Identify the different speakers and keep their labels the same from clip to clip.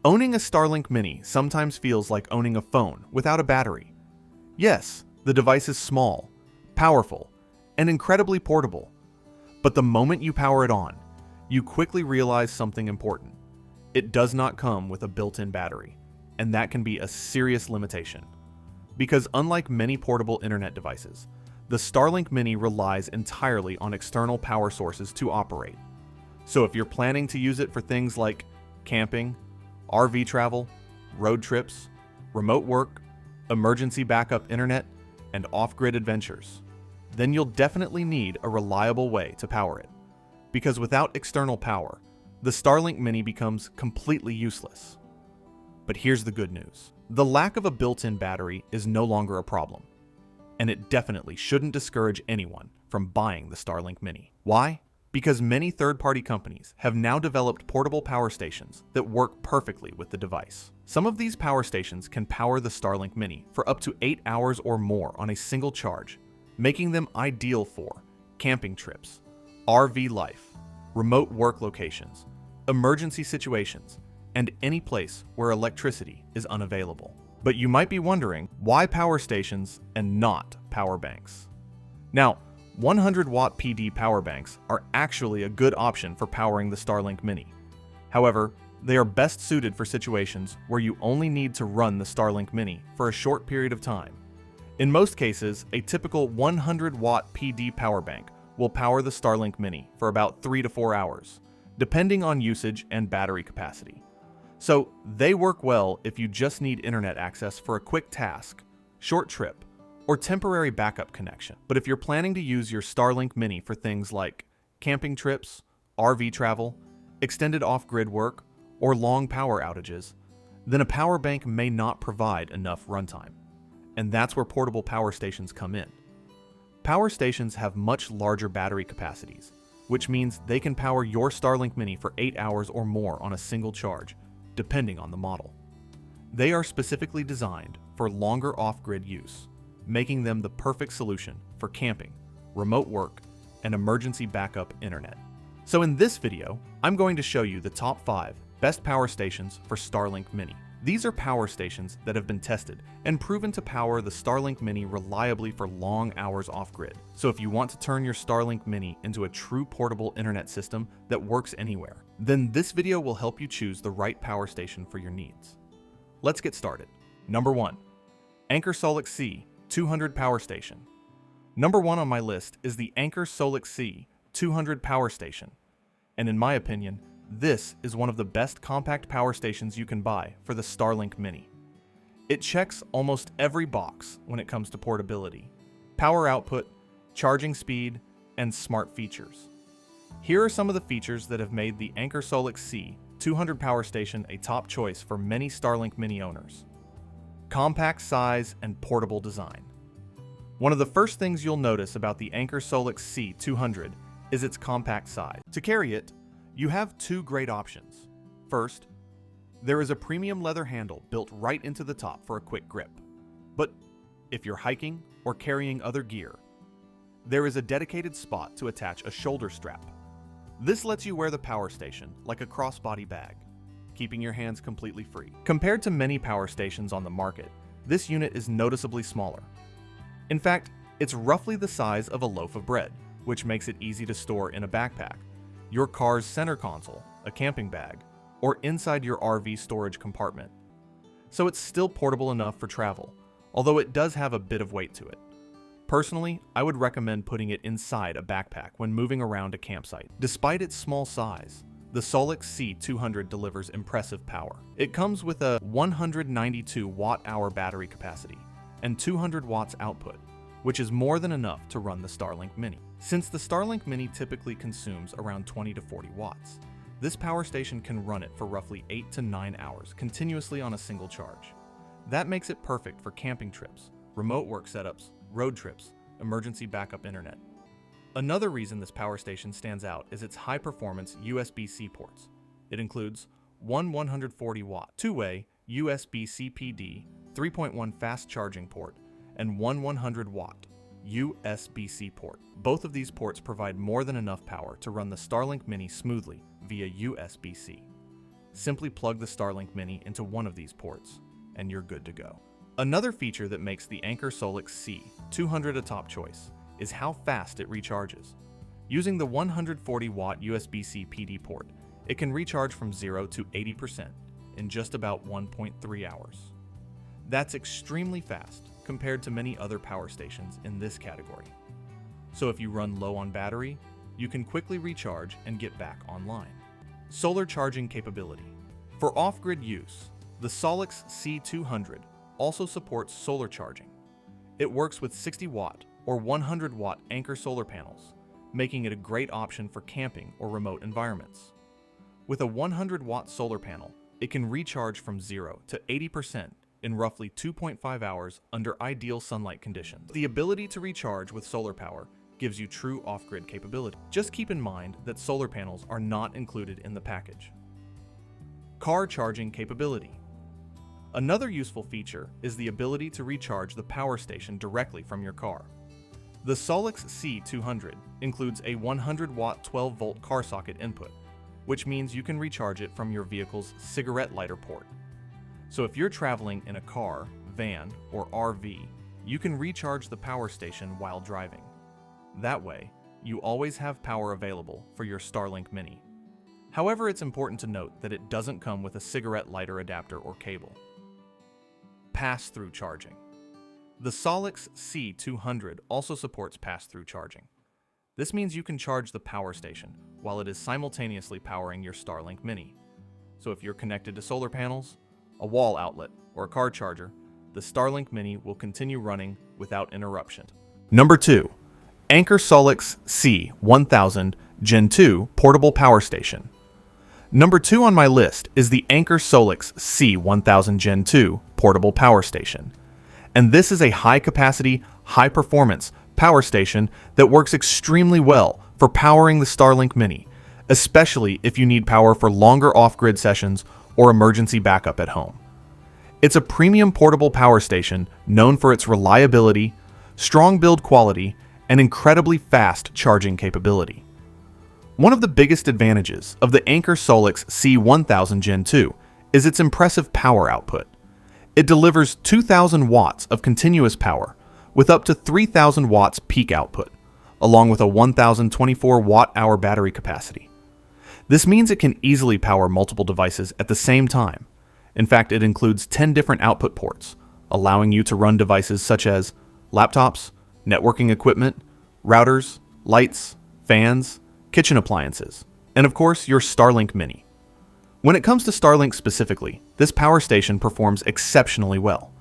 Speaker 1: Owning a Starlink Mini sometimes feels like owning a phone without a battery. Yes, the device is small, powerful, and incredibly portable. But the moment you power it on, you quickly realize something important. It does not come with a built-in battery, and that can be a serious limitation. Because unlike many portable internet devices, the Starlink Mini relies entirely on external power sources to operate. So if you're planning to use it for things like camping, RV travel, road trips, remote work, emergency backup internet, and off-grid adventures, then you'll definitely need a reliable way to power it. Because without external power, the Starlink Mini becomes completely useless. But here's the good news. The lack of a built-in battery is no longer a problem. And it definitely shouldn't discourage anyone from buying the Starlink Mini. Why? Because many third-party companies have now developed portable power stations that work perfectly with the device. Some of these power stations can power the Starlink Mini for up to 8 hours or more on a single charge, making them ideal for camping trips, RV life, remote work locations, emergency situations, and any place where electricity is unavailable. But you might be wondering, why power stations and not power banks? Now, 100-watt PD power banks are actually a good option for powering the Starlink Mini. However, they are best suited for situations where you only need to run the Starlink Mini for a short period of time. In most cases, a typical 100-watt PD power bank will power the Starlink Mini for about 3 to 4 hours, depending on usage and battery capacity. So they work well if you just need internet access for a quick task, short trip, or temporary backup connection. But if you're planning to use your Starlink Mini for things like camping trips, RV travel, extended off-grid work, or long power outages, then a power bank may not provide enough runtime. And that's where portable power stations come in. Power stations have much larger battery capacities, which means they can power your Starlink Mini for 8 hours or more on a single charge, depending on the model. They are specifically designed for longer off-grid use, making them the perfect solution for camping, remote work, and emergency backup internet. So in this video, I'm going to show you the top 5 best power stations for Starlink Mini. These are power stations that have been tested and proven to power the Starlink Mini reliably for long hours off-grid. So if you want to turn your Starlink Mini into a true portable internet system that works anywhere, then this video will help you choose the right power station for your needs. Let's get started. Number 1. Anker Solix C 200 Power Station. Number 1 on my list is the Anker Solix C 200 Power Station. And in my opinion, this is one of the best compact power stations you can buy for the Starlink Mini. It checks almost every box when it comes to portability, power output, charging speed, and smart features. Here are some of the features that have made the Anker Solix C 200 Power Station a top choice for many Starlink Mini owners. Compact size and portable design. One of the first things you'll notice about the Anker Solix C 200 is its compact size. To carry it, you have 2 great options. First, there is a premium leather handle built right into the top for a quick grip. But if you're hiking or carrying other gear, there is a dedicated spot to attach a shoulder strap. This lets you wear the power station like a crossbody bag, keeping your hands completely free. Compared to many power stations on the market, this unit is noticeably smaller. In fact, it's roughly the size of a loaf of bread, which makes it easy to store in a backpack, your car's center console, a camping bag, or inside your RV storage compartment. So it's still portable enough for travel, although it does have a bit of weight to it. Personally, I would recommend putting it inside a backpack when moving around a campsite. Despite its small size, the Solix C 200 delivers impressive power. It comes with a 192 watt-hour battery capacity and 200 watts output, which is more than enough to run the Starlink Mini. Since the Starlink Mini typically consumes around 20 to 40 watts, this power station can run it for roughly 8 to 9 hours continuously on a single charge. That makes it perfect for camping trips, remote work setups, road trips, emergency backup internet. Another reason this power station stands out is its high-performance USB-C ports. It includes one 140-watt, two-way USB-C PD 3.1 fast charging port and one 100-watt USB-C port. Both of these ports provide more than enough power to run the Starlink Mini smoothly via USB-C. Simply plug the Starlink Mini into one of these ports, and you're good to go. Another feature that makes the Anker Solix C200 a top choice is how fast it recharges. Using the 140-watt USB-C PD port, it can recharge from 0 to 80% in just about 1.3 hours. That's extremely fast compared to many other power stations in this category. So if you run low on battery, you can quickly recharge and get back online. Solar charging capability. For off-grid use, the Solix C200 also supports solar charging. It works with 60-watt or 100-watt Anker solar panels, making it a great option for camping or remote environments. With a 100-watt solar panel, it can recharge from 0 to 80% in roughly 2.5 hours under ideal sunlight conditions. The ability to recharge with solar power gives you true off-grid capability. Just keep in mind that solar panels are not included in the package. Car charging capability. Another useful feature is the ability to recharge the power station directly from your car. The Solix C200 includes a 100-watt 12-volt car socket input, which means you can recharge it from your vehicle's cigarette lighter port. So if you're traveling in a car, van, or RV, you can recharge the power station while driving. That way, you always have power available for your Starlink Mini. However, it's important to note that it doesn't come with a cigarette lighter adapter or cable. Pass-through charging. The Solix C200 also supports pass-through charging. This means you can charge the power station while it is simultaneously powering your Starlink Mini. So if you're connected to solar panels, a wall outlet, or a car charger, the Starlink Mini will continue running without interruption. Number 2. Anker Solix C1000 Gen 2 Portable Power Station. Number 2 on my list is the Anker Solix C1000 Gen 2 Portable Power Station. And this is a high-capacity, high-performance power station that works extremely well for powering the Starlink Mini, especially if you need power for longer off-grid sessions or emergency backup at home. It's a premium portable power station known for its reliability, strong build quality, and incredibly fast charging capability. One of the biggest advantages of the Anker Solix C1000 Gen 2 is its impressive power output. It delivers 2,000 watts of continuous power with up to 3,000 watts peak output, along with a 1,024 watt-hour battery capacity. This means it can easily power multiple devices at the same time. In fact, it includes 10 different output ports, allowing you to run devices such as laptops, networking equipment, routers, lights, fans, kitchen appliances, and of course, your Starlink Mini. When it comes to Starlink specifically, this power station performs exceptionally well.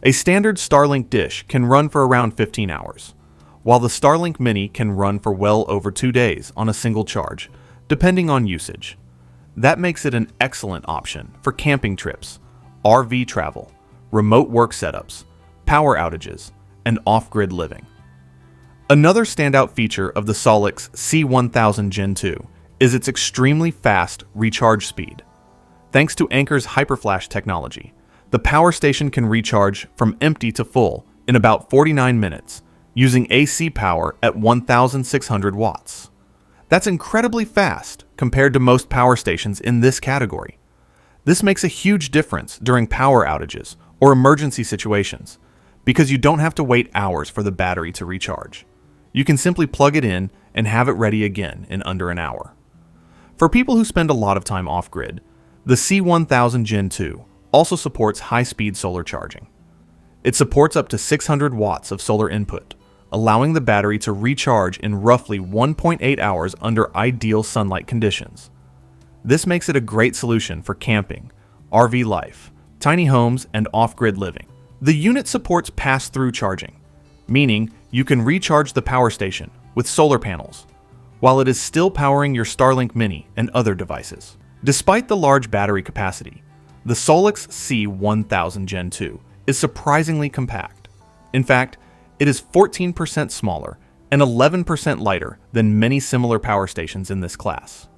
Speaker 1: A standard Starlink dish can run for around 15 hours, while the Starlink Mini can run for well over 2 days on a single charge, depending on usage. That makes it an excellent option for camping trips, RV travel, remote work setups, power outages, and off-grid living. Another standout feature of the Solix C1000 Gen 2 is its extremely fast recharge speed. Thanks to Anker's HyperFlash technology, the power station can recharge from empty to full in about 49 minutes using AC power at 1,600 watts. That's incredibly fast compared to most power stations in this category. This makes a huge difference during power outages or emergency situations because you don't have to wait hours for the battery to recharge. You can simply plug it in and have it ready again in under an hour. For people who spend a lot of time off-grid, the C1000 Gen 2 also supports high-speed solar charging. It supports up to 600 watts of solar input, allowing the battery to recharge in roughly 1.8 hours under ideal sunlight conditions. This makes it a great solution for camping, RV life, tiny homes, and off-grid living. The unit supports pass-through charging, meaning you can recharge the power station with solar panels, while it is still powering your Starlink Mini and other devices. Despite the large battery capacity, the Solix C1000 Gen 2 is surprisingly compact. In fact, it is 14% smaller and 11% lighter than many similar power stations in this class.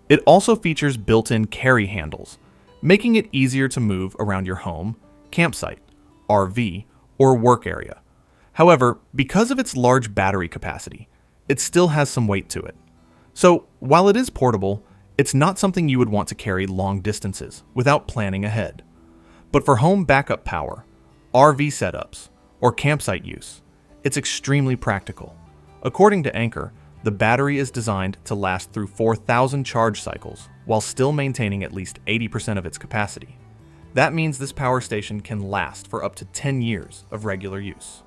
Speaker 1: It also features built-in carry handles, making it easier to move around your home, campsite, RV, or work area. However, because of its large battery capacity, it still has some weight to it. So, while it is portable, It's not something you would want to carry long distances without planning ahead. But for home backup power, RV setups, or campsite use, it's extremely practical. According to Anker, the battery is designed to last through 4,000 charge cycles while still maintaining at least 80% of its capacity. That means this power station can last for up to 10 years of regular use.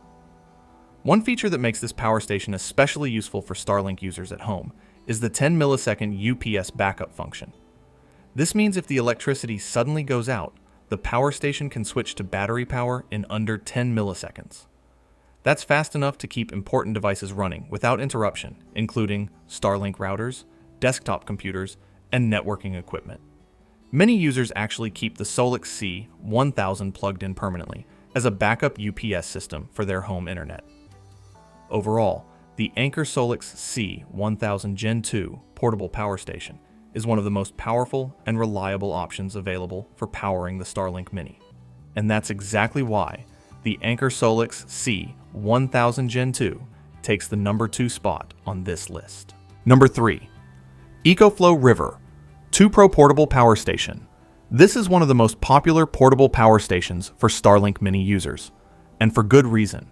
Speaker 1: One feature that makes this power station especially useful for Starlink users at home is the 10 millisecond UPS backup function. This means if the electricity suddenly goes out, the power station can switch to battery power in under 10 milliseconds. That's fast enough to keep important devices running without interruption, including Starlink routers, desktop computers, and networking equipment. Many users actually keep the Solix C1000 plugged in permanently as a backup UPS system for their home internet. Overall, the Anker Solix C1000 Gen 2 portable power station is one of the most powerful and reliable options available for powering the Starlink Mini. And that's exactly why the Anker Solix C1000 Gen 2 takes the number 2 spot on this list. Number 3. EcoFlow River 2 Pro Portable Power Station. This is one of the most popular portable power stations for Starlink Mini users, and for good reason.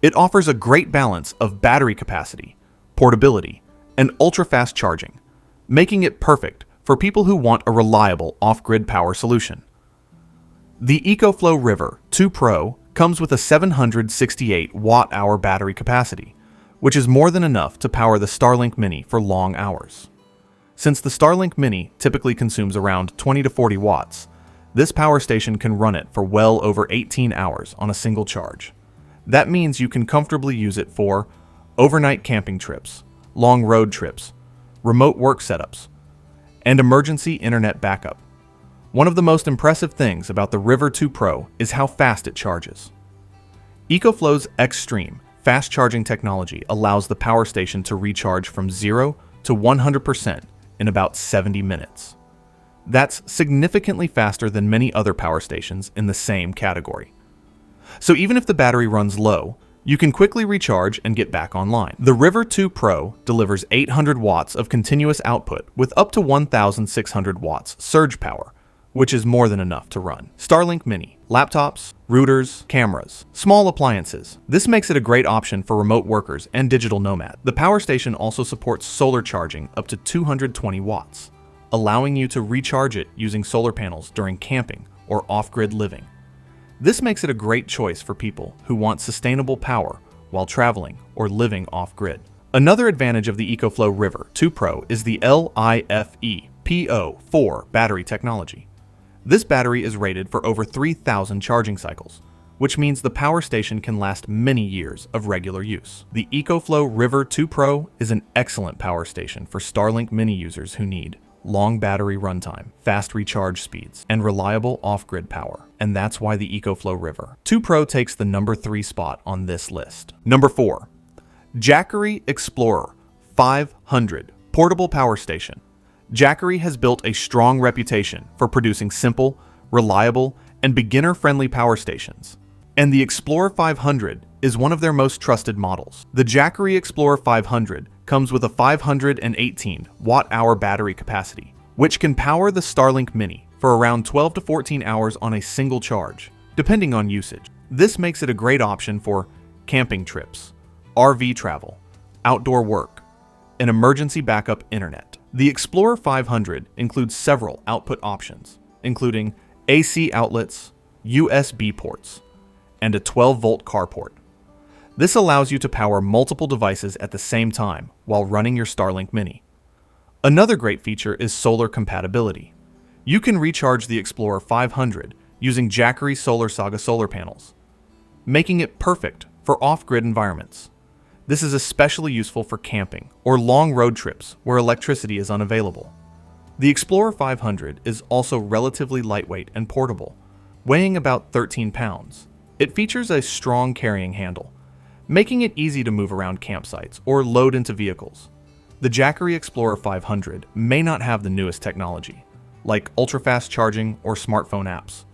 Speaker 1: It offers a great balance of battery capacity, portability, and ultra-fast charging, making it perfect for people who want a reliable off-grid power solution. The EcoFlow River 2 Pro comes with a 768 watt-hour battery capacity, which is more than enough to power the Starlink Mini for long hours. Since the Starlink Mini typically consumes around 20 to 40 watts, this power station can run it for well over 18 hours on a single charge. That means you can comfortably use it for overnight camping trips, long road trips, remote work setups, and emergency internet backup. One of the most impressive things about the River 2 Pro is how fast it charges. EcoFlow's Extreme fast charging technology allows the power station to recharge from 0 to 100% in about 70 minutes. That's significantly faster than many other power stations in the same category. So even if the battery runs low, you can quickly recharge and get back online. The River 2 Pro delivers 800 watts of continuous output with up to 1,600 watts surge power, which is more than enough to run Starlink Mini, laptops, routers, cameras, small appliances. This makes it a great option for remote workers and digital nomad. The power station also supports solar charging up to 220 watts, allowing you to recharge it using solar panels during camping or off-grid living. This makes it a great choice for people who want sustainable power while traveling or living off-grid. Another advantage of the EcoFlow River 2 Pro is the LiFePO4 battery technology. This battery is rated for over 3,000 charging cycles, which means the power station can last many years of regular use. The EcoFlow River 2 Pro is an excellent power station for Starlink Mini users who need long battery runtime, fast recharge speeds, and reliable off-grid power. And that's why the EcoFlow River 2 Pro takes the number 3 spot on this list. Number 4. Jackery Explorer 500 Portable Power Station. Jackery has built a strong reputation for producing simple, reliable, and beginner-friendly power stations. And the Explorer 500 is one of their most trusted models. The Jackery Explorer 500 comes with a 518 watt-hour battery capacity, which can power the Starlink Mini for around 12 to 14 hours on a single charge, depending on usage. This makes it a great option for camping trips, RV travel, outdoor work, and emergency backup internet. The Explorer 500 includes several output options, including AC outlets, USB ports, and a 12-volt car port. This allows you to power multiple devices at the same time while running your Starlink Mini. Another great feature is solar compatibility. You can recharge the Explorer 500 using Jackery Solar Saga solar panels, making it perfect for off-grid environments. This is especially useful for camping or long road trips where electricity is unavailable. The Explorer 500 is also relatively lightweight and portable, weighing about 13 pounds. It features a strong carrying handle, making it easy to move around campsites or load into vehicles. The Jackery Explorer 500 may not have the newest technology, like ultra-fast charging or smartphone apps.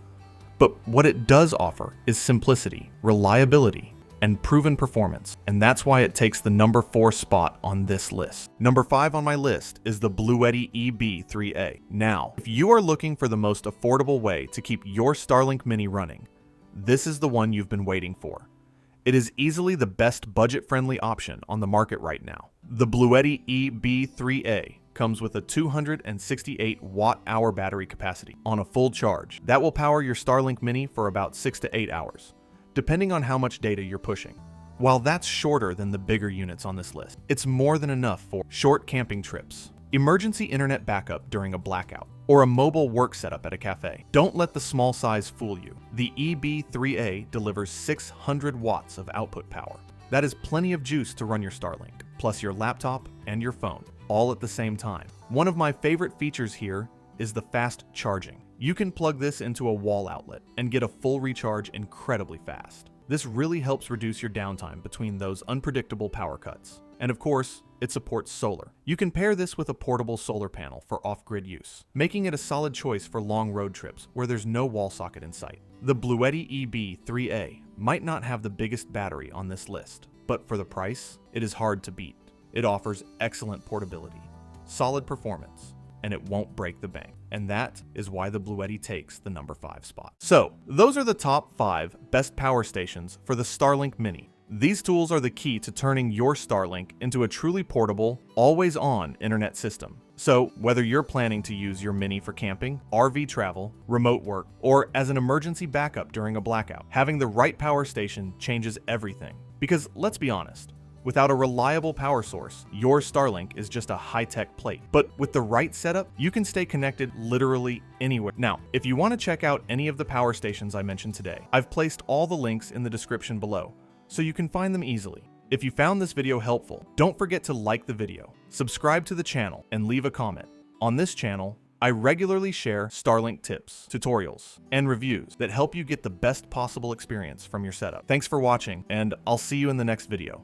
Speaker 1: But what it does offer is simplicity, reliability, and proven performance, and that's why it takes the number 4 spot on this list. Number 5 on my list is the Bluetti EB3A. Now, if you are looking for the most affordable way to keep your Starlink Mini running, this is the one you've been waiting for. It is easily the best budget-friendly option on the market right now. The Bluetti EB3A comes with a 268 watt-hour battery capacity on a full charge. That will power your Starlink Mini for about 6 to 8 hours, depending on how much data you're pushing. While that's shorter than the bigger units on this list, it's more than enough for short camping trips, emergency internet backup during a blackout, or a mobile work setup at a cafe. Don't let the small size fool you. The EB3A delivers 600 watts of output power. That is plenty of juice to run your Starlink, plus your laptop and your phone, all at the same time. One of my favorite features here is the fast charging. You can plug this into a wall outlet and get a full recharge incredibly fast. This really helps reduce your downtime between those unpredictable power cuts. And of course, it supports solar. You can pair this with a portable solar panel for off-grid use, making it a solid choice for long road trips where there's no wall socket in sight. The Bluetti EB3A might not have the biggest battery on this list, but for the price, it is hard to beat. It offers excellent portability, solid performance, and it won't break the bank. And that is why the Bluetti takes the number 5 spot. So, those are the top 5 best power stations for the Starlink Mini. These tools are the key to turning your Starlink into a truly portable, always-on internet system. So, whether you're planning to use your Mini for camping, RV travel, remote work, or as an emergency backup during a blackout, having the right power station changes everything. Because let's be honest, without a reliable power source, your Starlink is just a high-tech plate. But with the right setup, you can stay connected literally anywhere. Now, if you want to check out any of the power stations I mentioned today, I've placed all the links in the description below, so you can find them easily. If you found this video helpful, don't forget to like the video, subscribe to the channel, and leave a comment. On this channel, I regularly share Starlink tips, tutorials, and reviews that help you get the best possible experience from your setup. Thanks for watching, and I'll see you in the next video.